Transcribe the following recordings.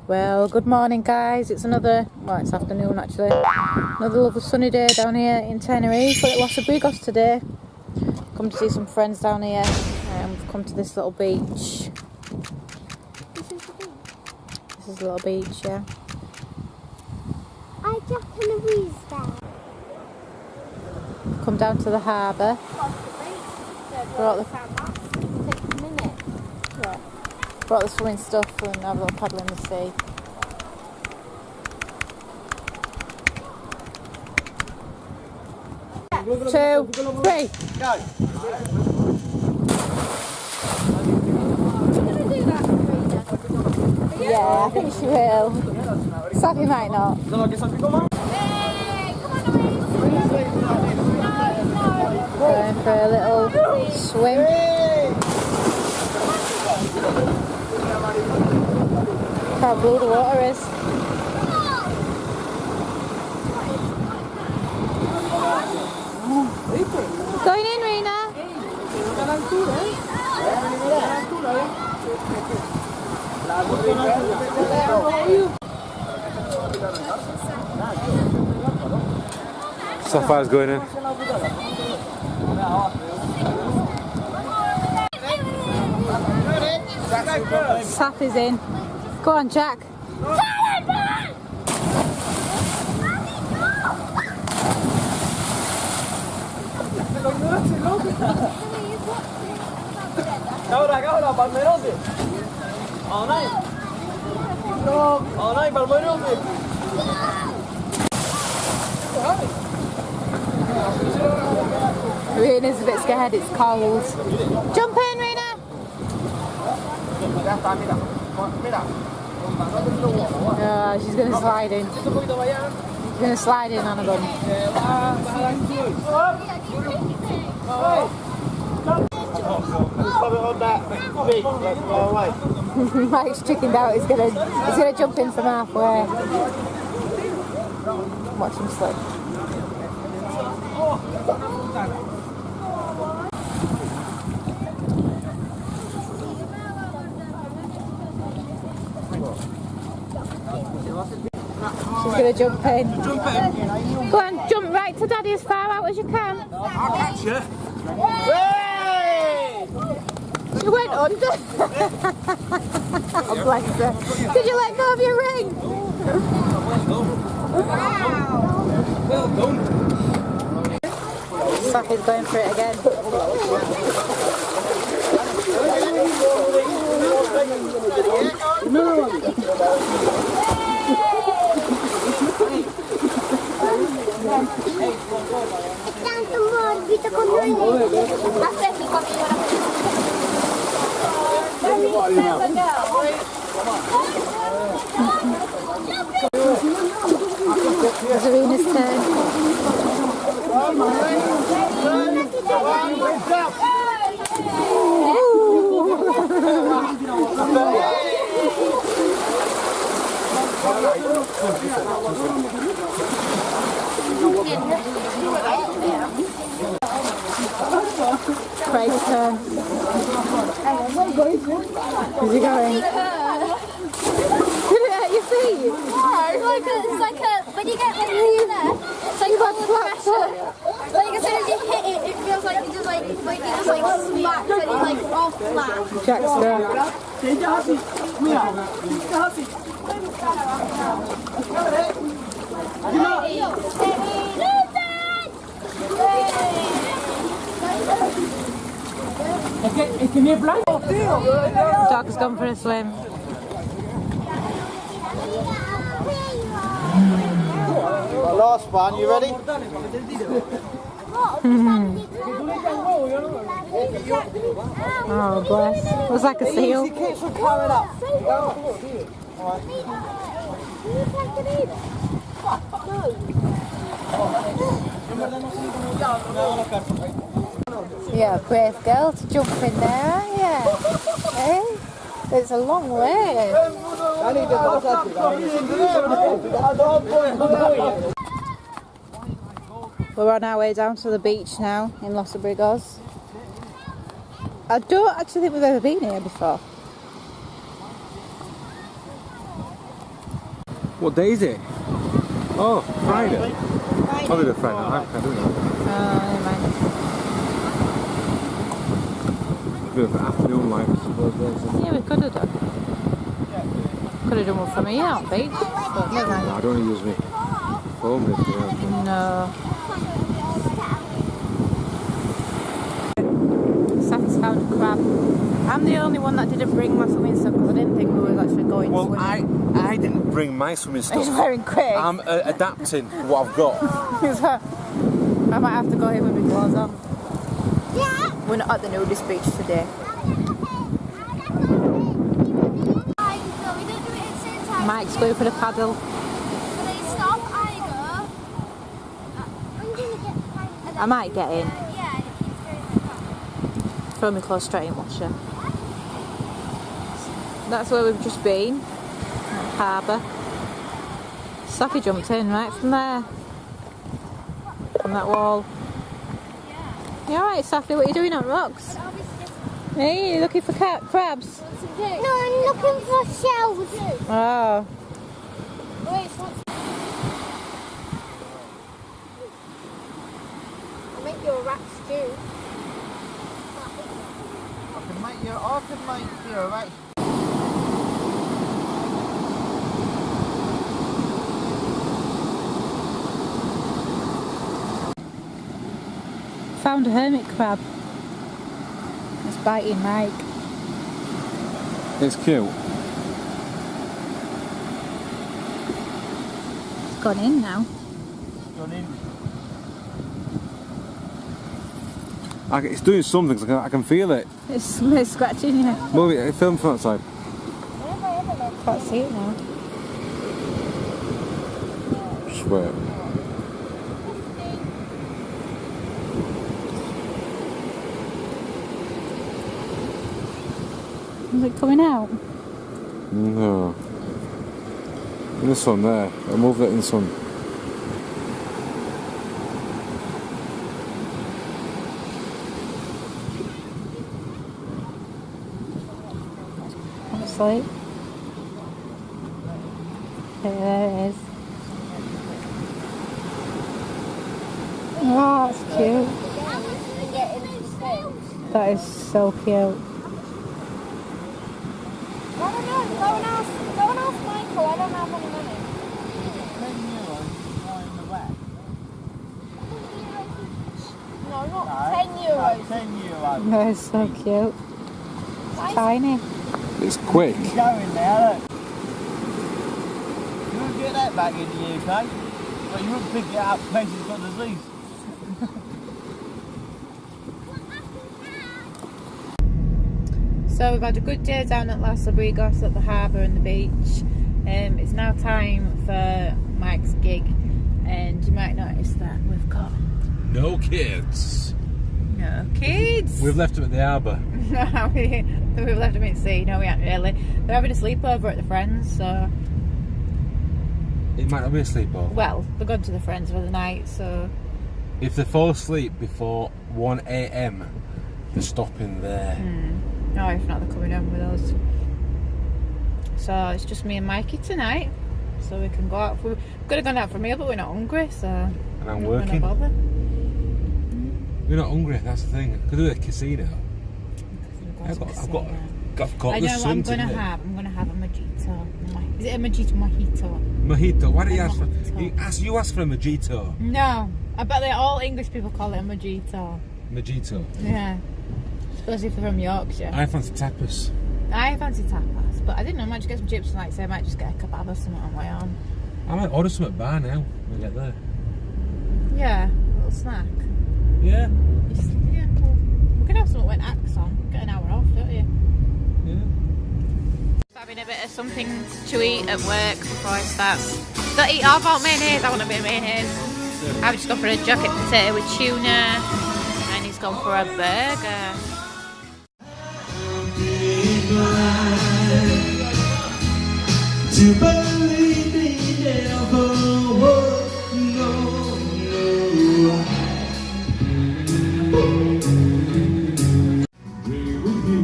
Well, good morning guys, it's another, well it's afternoon actually, another lovely sunny day down here in Tenerife. We're at Los Abrigos today, come to see some friends down here, and we've come to this little beach. This is the little beach, yeah. I jumped in a breeze there. Come down to the harbour. Brought the swimming stuff and have a little paddle in the sea. Two, three. Go. Yeah, I think she will. Sadly might not. Going for a little swim. Look how blue the water is. Going in, Rena. Safar's going in. Saf is in. Go on, Jack. Ahora, palmerote. Ahora, palmerote. Rena's a bit scared, it's cold. Jump in, Rena! Oh, she's going to slide in. She's going to slide in on a bum. Mike's chickened out, he's going to jump in from halfway. Watch him slip. She's going to jump in. Go on, jump right to Daddy as far out as you can. I'll catch you. She went under. Oh, bless her. Did you let go of your ring? Well done. Safi's going for it again. It's Arena's turn. Craig's turn. Where's he going? Did it hurt your feet? No, it's like a when you get in there, it's like all the pressure. Like as soon as you hit it, it feels like you just like smacks and it's like all flat. Jack's there. Jack's gone for a swim. Last one, you ready? Oh, bless. It was like a seal. Yeah, brave girl to jump in there, aren't you? Eh? It's a long way. We're on our way down to the beach now in Los Abrigos. I don't actually think we've ever been here before. What day is it? Oh, Friday. Oh, they do Friday night. I don't know. never mind. Bit of an afternoon life, I suppose. Yeah, we could have done. Could have done one from here out beach, but never mind. No, I don't want to use me phone lift. No. Safi's found a crab. I'm the only one that didn't bring my swimming stuff because I didn't think we were actually going Well, swimming. I didn't bring my swimming stuff. He's wearing Craig. I'm adapting what I've got. I might have to go here with my clothes on. Yeah. We're not at the nudist beach today. Mike's going for the paddle. I might get in. Throw my clothes straight in washer. That's where we've just been. Harbour. Safi jumped in right from there. From that wall. You alright, Safi? What are you doing on rocks? Hey, you looking for crabs? No, I'm looking for shells. Oh. Wait, I'll make you a rat stew. I can make you a right. Found a hermit crab. It's biting Mike. It's cute. It's gone in now. It's doing something, 'cause I can feel it. It's scratching you. Move it, film from outside. Can't see it now. Swear. Is it coming out? No. In the sun there. I'll move that in the sun. Asleep. There it is. Oh, that's cute. That is so cute. Go and ask Michael, I don't have any money. No, not €10. €10. That is so cute. It's tiny. It's quick. Go in there, look. You wouldn't get that back in the UK. But you wouldn't pick it up places got disease. So we've had a good day down at Los Abrigos at the harbour and the beach. It's now time for Mike's gig, and you might notice that we've got No kids. no kids. We've left them at the harbour. We've left them in sea. No, we haven't really. They're having a sleepover at the Friends, so It might not be a sleepover. well, they're going to the Friends for the night. So If they fall asleep before 1 AM, they're stopping there. no, if not, they're coming home with us. So it's just me and Mikey tonight. So we can go out. We could have gone out for a meal, but we're not hungry, so And I'm we're not working. gonna bother. We're not hungry, that's the thing. Could do a casino. I've got I the know what sun I'm gonna today. have. I'm gonna have a mojito. Is it a mojito? Mojito. Why don't you A ask for? mojito. You ask for a mojito. No, I bet they're all English people call it a mojito. Mojito. Yeah, especially if they're from Yorkshire. I fancy tapas. I fancy tapas, but I didn't know. I might just get some chips and like say I might just get a kebab or something on my own. I might order some at bar now when we get there. Yeah, a little snack. Yeah. Yeah, well, we can have something when Axe on. Get an hour off, don't you? Yeah. Having a bit of something to eat at work before I start. Don't eat all about mayonnaise. I want a bit of mayonnaise. I've just gone for a jacket potato with tuna, and he's gone for a burger. To believe me never would, no, no. Drinking with you,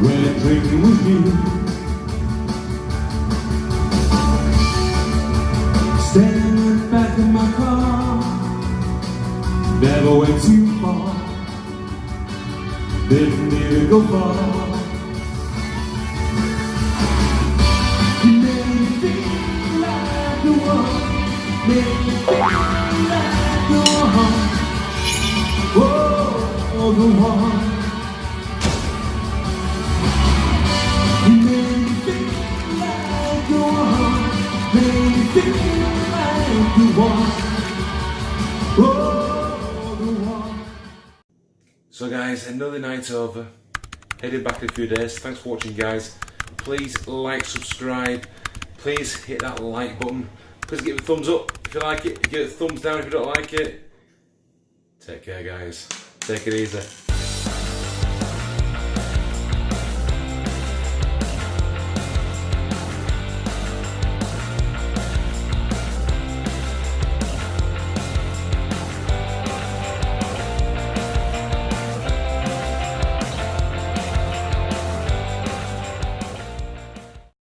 we're drinking with you. didn't even go far. You made me feel like the one, made me feel like the one. Oh, the one. You made me feel like the one, made me feel like the one. Oh, the one. So guys, another night over. Headed back in a few days. Thanks for watching, guys. Please like, subscribe. Please hit that like button. Please give it a thumbs up if you like it. Give it a thumbs down if you don't like it. Take care, guys. Take it easy.